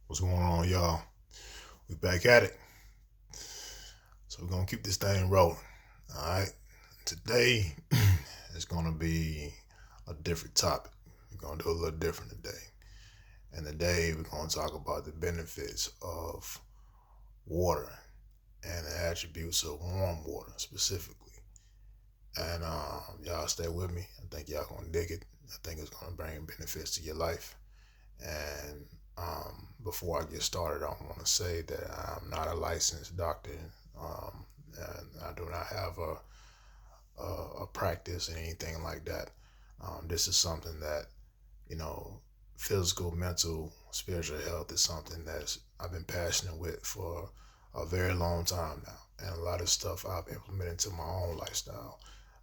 What's going on, y'all? We back at it. So we're gonna keep this thing rolling. All right. Today is gonna be a different topic. We're gonna do a little different today. And today we're gonna talk about the benefits of water and the attributes of warm water specifically. And y'all stay with me. I think y'all gonna dig it. I think it's gonna bring benefits to your life. And before I get started, I want to say that I'm not a licensed doctor, and I do not have a practice or anything like that. This is something that, you know, physical, mental, spiritual health is something that I've been passionate with for a very long time now. And a lot of stuff I've implemented to my own lifestyle.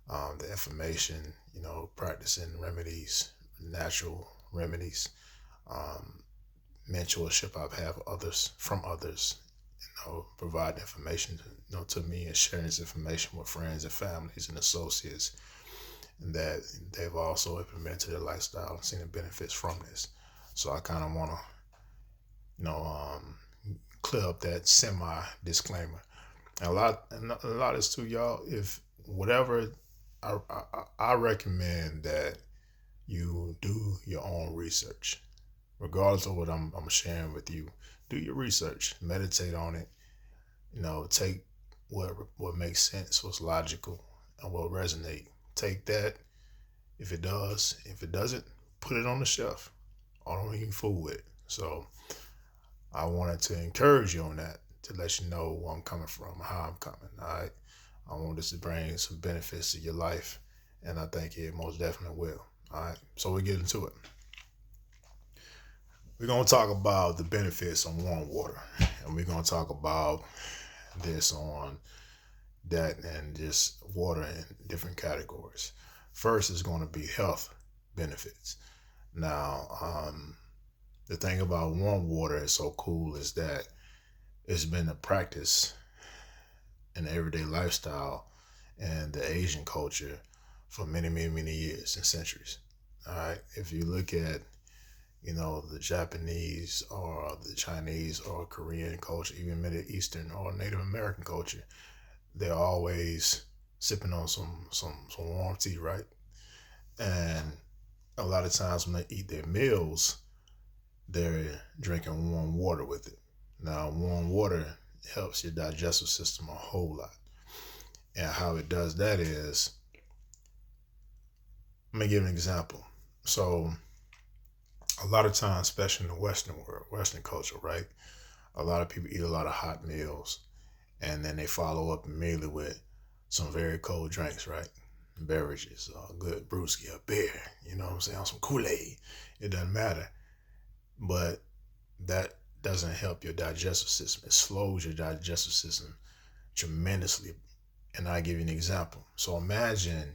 The information, practicing remedies, natural remedies, um, mentorship I've had others from others, provide information to me and sharing this information with friends and families and associates, and that they've also implemented their lifestyle and seen the benefits from this. So I kind of want to, clear up that semi disclaimer. And a lot is too, y'all. If whatever, I recommend that you do your own research regardless of what I'm sharing with you. Do your research, meditate on it. Take what makes sense, what's logical, and what resonate. Take that if it does. If it doesn't, put it on the shelf. I don't even fool with it. So I wanted to encourage you on that to let you know where I'm coming from, how I'm coming. All right. I want this to bring some benefits to your life, and I think it most definitely will. All right. So we get into it. We're going to talk about the benefits of warm water, and we're going to talk about this on that and just water in different categories. First is going to be health benefits. Now, the thing about warm water is so cool is that it's been a practice in the everyday lifestyle and the Asian culture for many, many, many years and centuries. All right. If you look at the Japanese or the Chinese or Korean culture, even Middle Eastern or Native American culture, they're always sipping on some warm tea, right? And a lot of times when they eat their meals, they're drinking warm water with it. Now, warm water helps your digestive system a whole lot. And how it does that is, let me give an example. So, a lot of times, especially in the Western world, Western culture, right? A lot of people eat a lot of hot meals, and then they follow up immediately with some very cold drinks, right? Beverages, a good brewski, a beer, you know what I'm saying, some Kool-Aid. It doesn't matter. But that doesn't help your digestive system. It slows your digestive system tremendously. And I'll give you an example. So imagine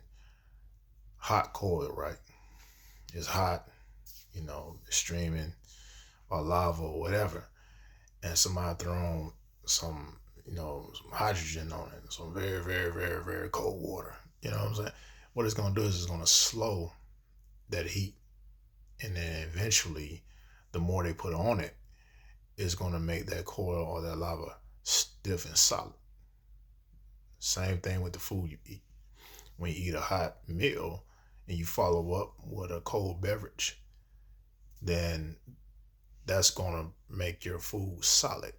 hot coal, right? It's hot, it's streaming or lava or whatever. And somebody thrown some hydrogen on it, some very, very, very, very cold water. You know what I'm saying? What it's gonna do is it's gonna slow that heat, and then eventually, the more they put on it, it's gonna make that coil or that lava stiff and solid. Same thing with the food you eat. When you eat a hot meal and you follow up with a cold beverage, then that's gonna make your food solid,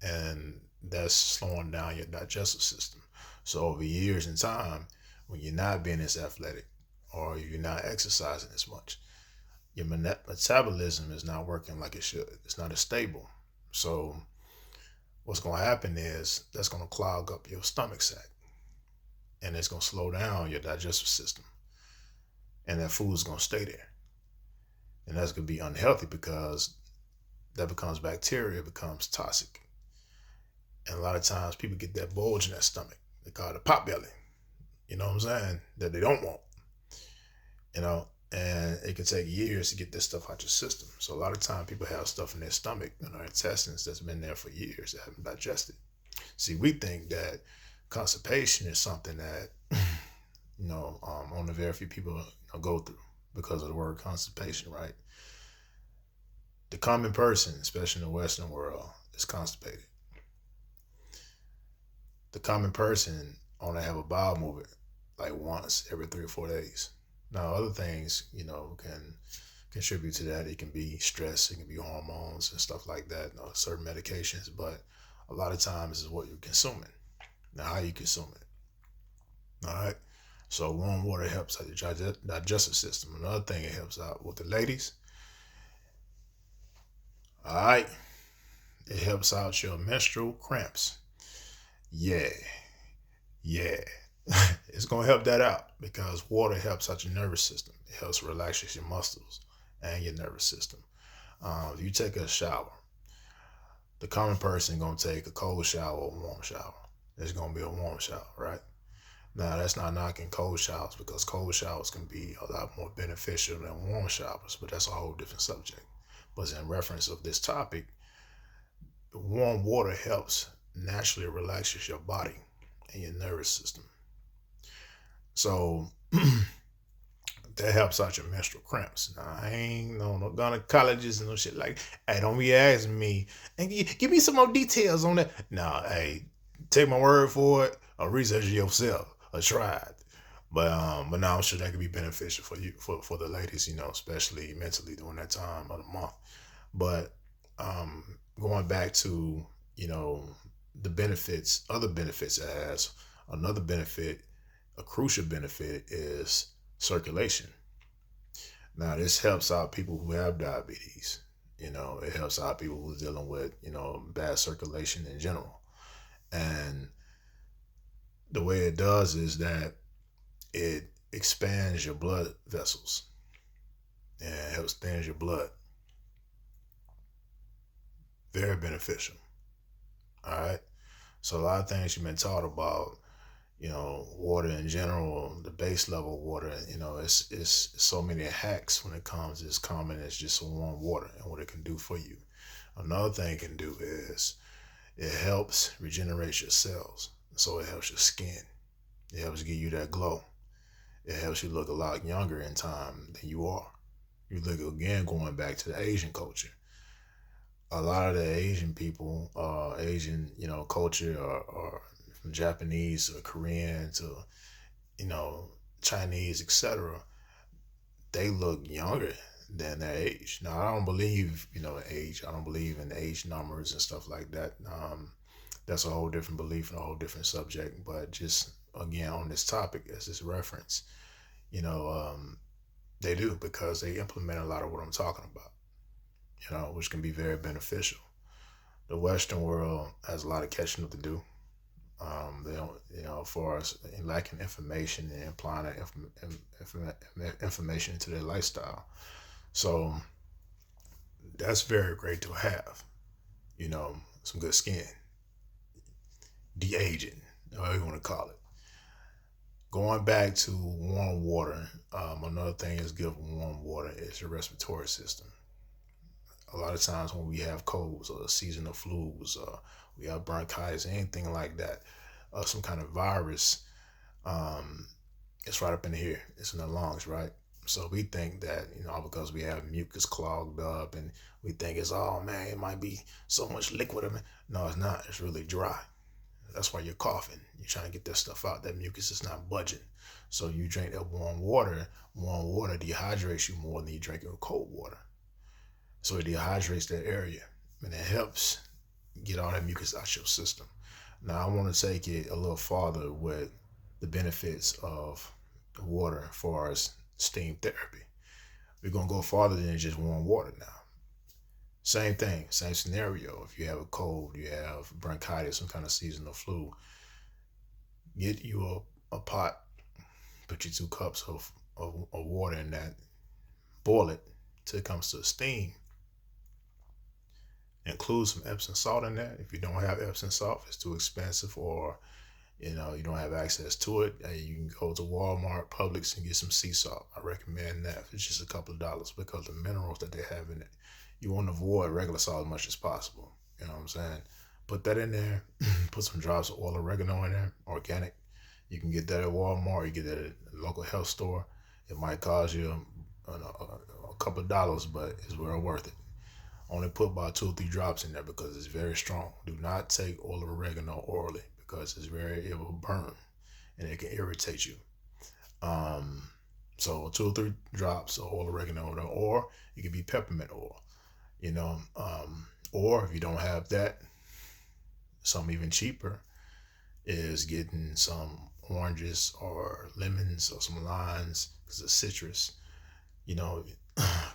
and that's slowing down your digestive system. So over years and time, when you're not being as athletic or you're not exercising as much, your metabolism is not working like it should. It's not as stable. So what's going to happen is that's going to clog up your stomach sac, and it's going to slow down your digestive system, and that food is going to stay there. And that's going to be unhealthy because that becomes bacteria, it becomes toxic. And a lot of times people get that bulge in that stomach. They call it a pot belly. You know what I'm saying? That they don't want. And it can take years to get this stuff out your system. So a lot of time people have stuff in their stomach and their intestines that's been there for years that haven't digested. See, we think that constipation is something that only very few people go through because of the word constipation, right? The common person, especially in the Western world, is constipated. The common person only have a bowel movement like once every 3 or 4 days. Now, other things, can contribute to that. It can be stress, it can be hormones and stuff like that, certain medications, but a lot of times is what you're consuming. Now, how you consume it. All right. So warm water helps out your digestive system. Another thing it helps out with the ladies. All right. It helps out your menstrual cramps. Yeah. Yeah. It's going to help that out because water helps out your nervous system. It helps relax your muscles and your nervous system. If you take a shower, the common person going to take a cold shower or a warm shower. It's going to be a warm shower, right? Now, that's not knocking cold showers because cold showers can be a lot more beneficial than warm showers, but that's a whole different subject. But in reference of this topic, warm water helps naturally relaxes your body and your nervous system. So that helps out your menstrual cramps. Now, I ain't no gynecologists and no shit like, hey, don't be asking me, and give me some more details on that. No, hey, take my word for it or research it yourself or try it. But now I'm sure that could be beneficial for you, for the ladies, especially mentally during that time of the month. But going back to, the benefits, other benefits it has, another benefit, a crucial benefit is circulation. Now, this helps out people who have diabetes. It helps out people who are dealing with, bad circulation in general. And the way it does is that it expands your blood vessels and it helps thin your blood. Very beneficial. All right. So a lot of things you've been taught about, water in general, the base level water, it's so many hacks when it comes as common as just warm water and what it can do for you. Another thing it can do is it helps regenerate your cells. So it helps your skin. It helps give you that glow. It helps you look a lot younger in time than you are. You look again going back to the Asian culture. A lot of the Asian people, Asian, culture or from Japanese or Korean to, Chinese, etc., they look younger than their age. Now, I don't believe, age. I don't believe in age numbers and stuff like that. That's a whole different belief and a whole different subject. But just, again, on this topic, as this reference, they do because they implement a lot of what I'm talking about, which can be very beneficial. The Western world has a lot of catching up to do. They don't, for us lacking information and applying that information into their lifestyle. So that's very great to have, some good skin, de-aging, whatever you want to call it. Going back to warm water, another thing is good for warm water is your respiratory system. A lot of times when we have colds or seasonal flus, we have bronchitis, anything like that, some kind of virus, it's right up in here. It's in the lungs, right? So we think that, because we have mucus clogged up and we think it's, oh man, it might be so much liquid. No, it's not. It's really dry. That's why you're coughing. You're trying to get that stuff out. That mucus is not budging. So you drink that warm water. Warm water dehydrates you more than you drink cold water. So it dehydrates that area and it helps get all that mucus out your system. Now, I want to take it a little farther with the benefits of water as far as steam therapy. We're going to go farther than just warm water now. Same thing, same scenario. If you have a cold, you have bronchitis, some kind of seasonal flu, get you a pot, put your 2 cups of water in that, boil it till it comes to a steam. Include some Epsom salt in that. If you don't have Epsom salt, it's too expensive, or you don't have access to it, you can go to Walmart, Publix, and get some sea salt. I recommend that. It's just a couple of dollars because the minerals that they have in it. You want to avoid regular salt as much as possible. You know what I'm saying? Put that in there. Put some drops of oil oregano in there, organic. You can get that at Walmart. You get that at a local health store. It might cost you a couple of dollars, but it's well worth it. Only put about 2 or 3 drops in there because it's very strong. Do not take oil of oregano orally because it will burn and it can irritate you. So 2 or 3 drops of oil of oregano, or it could be peppermint oil, or if you don't have that, some even cheaper is getting some oranges or lemons or some limes because it's citrus.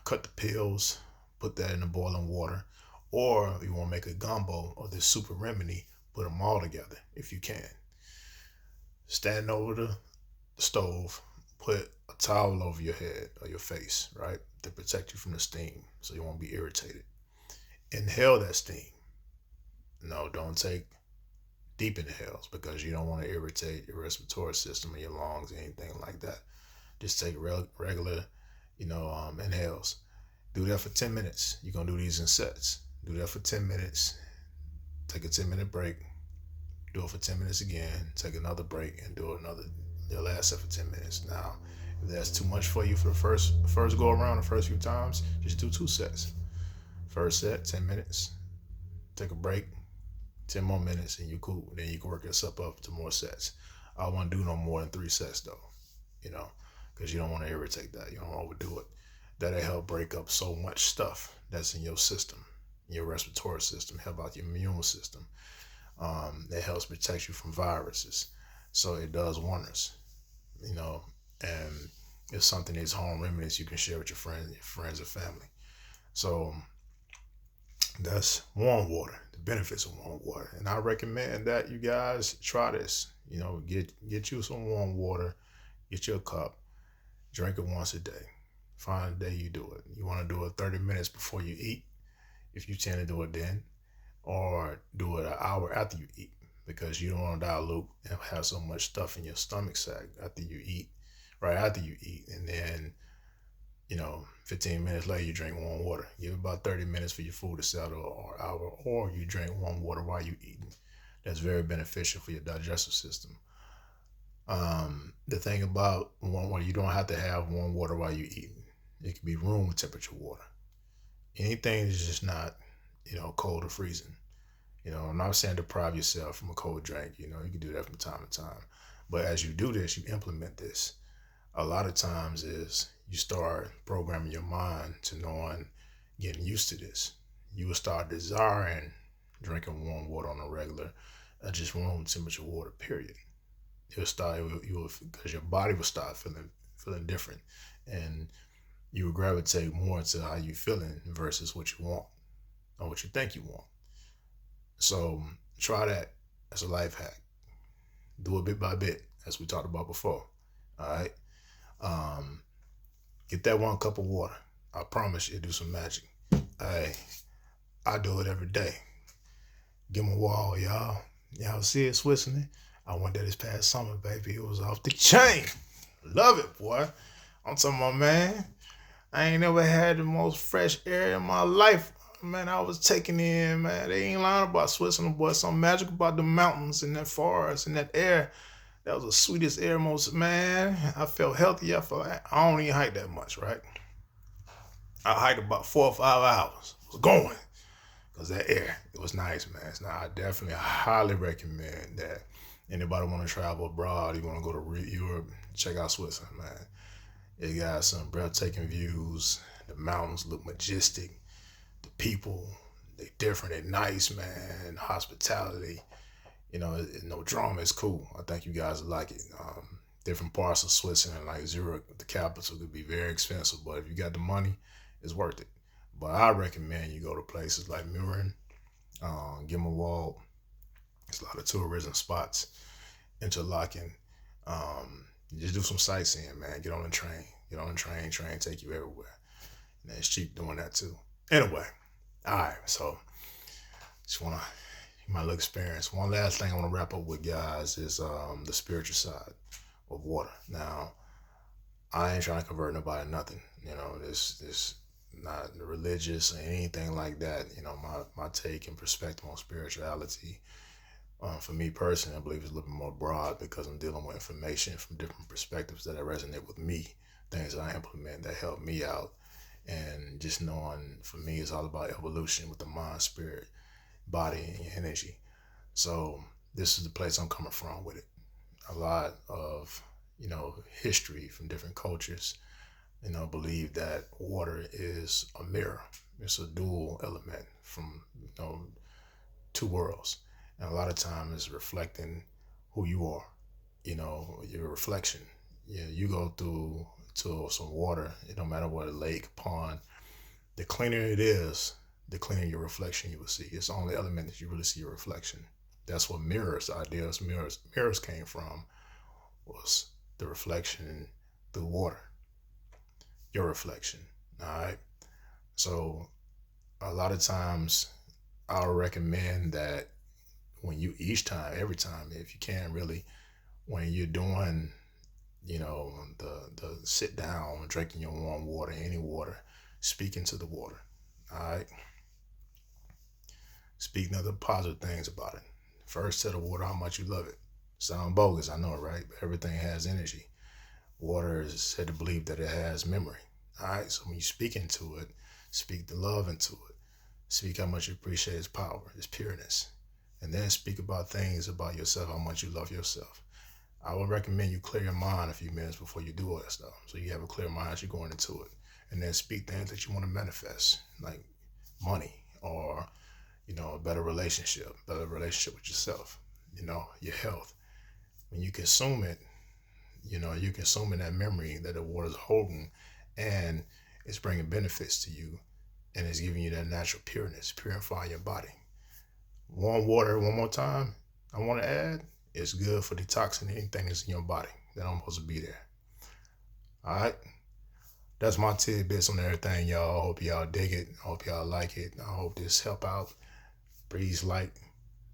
Cut the peels, put that in the boiling water, or if you want to make a gumbo or this super remedy, put them all together if you can. Stand over the stove, put a towel over your head or your face, right, to protect you from the steam so you won't be irritated. Inhale that steam. No, don't take deep inhales because you don't want to irritate your respiratory system or your lungs or anything like that. Just take regular, inhales. Do that for 10 minutes. You're going to do these in sets. Do that for 10 minutes. Take a 10-minute break. Do it for 10 minutes again. Take another break and do the last set for 10 minutes. Now, if that's too much for you for the first go around, the first few times, just do 2 sets. First set, 10 minutes. Take a break, 10 more minutes, and you're cool. Then you can work yourself up to more sets. I don't want to do no more than 3 sets though, because you don't want to irritate that. You don't overdo it. That'll help break up so much stuff that's in your system, your respiratory system, help out your immune system. That helps protect you from viruses. So it does wonders, and it's something that's home remedies you can share with your friends and family. So that's warm water, the benefits of warm water. And I recommend that you guys try this. Get you some warm water, get you a cup, drink it once a day. Find a day you do it. You want to do it 30 minutes before you eat, if you tend to do it then, or do it an hour after you eat, because you don't want to dilute and have so much stuff in your stomach sac right after you eat. And then, 15 minutes later, you drink warm water. Give it about 30 minutes for your food to settle, or an hour, or you drink warm water while you're eating. That's very beneficial for your digestive system. The thing about warm water, you don't have to have warm water while you're eating. It can be room temperature water. Anything that's just not, cold or freezing. I'm not saying deprive yourself from a cold drink. You can do that from time to time. But as you do this, you implement this. A lot of times is you start programming your mind to getting used to this. You will start desiring drinking warm water on a regular, just room temperature water, period. Because your body will start feeling different, and you will gravitate more to how you're feeling versus what you want or what you think you want. So try that as a life hack. Do it bit by bit, as we talked about before. All right. Get that 1 cup of water. I promise you, do some magic. I do it every day. Give me a wall, y'all. Y'all see it, Switzerland? I went there this past summer, baby. It was off the chain. Love it, boy. I'm talking about, man, I ain't never had the most fresh air in my life. Man, I was taking in, man. They ain't lying about Switzerland, boy. Something magic about the mountains and that forest and that air. That was the sweetest air, man. I felt healthy. I don't even hike that much, right? I hiked about 4 or 5 hours. I was going because that air, it was nice, man. I definitely highly recommend that anybody want to travel abroad, you want to go to Europe, check out Switzerland, man. It got some breathtaking views. The mountains look majestic. The people, they different, they nice, man. Hospitality, no drama. It's cool. I think you guys will like it. Different parts of Switzerland, like Zurich, the capital, could be very expensive, but if you got the money, it's worth it. But I recommend you go to places like Mürren, Gimmelwald. There's a lot of tourism spots, Interlaken. Just do some sightseeing, man. Get on the train. Train take you everywhere. And it's cheap doing that too. Anyway, all right. So my little experience. One last thing I want to wrap up with, guys, is the spiritual side of water. Now, I ain't trying to convert nobody to nothing. This not religious or anything like that. My take and perspective on spirituality, for me personally, I believe it's a little bit more broad because I'm dealing with information from different perspectives that resonate with me, things that I implement that help me out And just knowing, for me, it's all about evolution with the mind, spirit, body, and energy. So this is the place I'm coming from with it. A lot of, history from different cultures, believe that water is a mirror. It's a dual element from, two worlds. And a lot of times it's reflecting who you are, your reflection. Yeah, you go through to some water, it don't matter what, a lake, pond, the cleaner it is, the cleaner your reflection you will see. It's the only element that you really see your reflection. That's what mirrors, the idea of mirrors came from, was the reflection through water, your reflection. All right. So a lot of times I'll recommend that every time, if you can really, when you're doing, the sit down, drinking your warm water, any water, speak into the water. All right. Speak nothing positive things about it. First, tell the water how much you love it. Sound bogus, I know, right? But everything has energy. Water is said to believe that it has memory. All right. So when you speak into it, speak the love into it. Speak how much you appreciate its power, its pureness. And then speak about things about yourself, how much you love yourself. I would recommend you clear your mind a few minutes before you do all that stuff. So you have a clear mind as you're going into it. And then speak things that you want to manifest, like money or, a better relationship with yourself, your health. When you consume it, you're consuming that memory that the water is holding, and it's bringing benefits to you, and it's giving you that natural pureness, purifying your body. Warm water, one more time, I want to add, it's good for detoxing anything that's in your body that don't supposed to be there. All right. That's my tidbits on everything, y'all. I hope y'all dig it. I hope y'all like it. I hope this help out. Please like,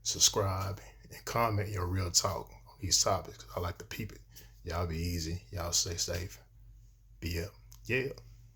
subscribe, and comment your real talk on these topics. I like to peep it. Y'all be easy. Y'all stay safe. Be up. Yeah.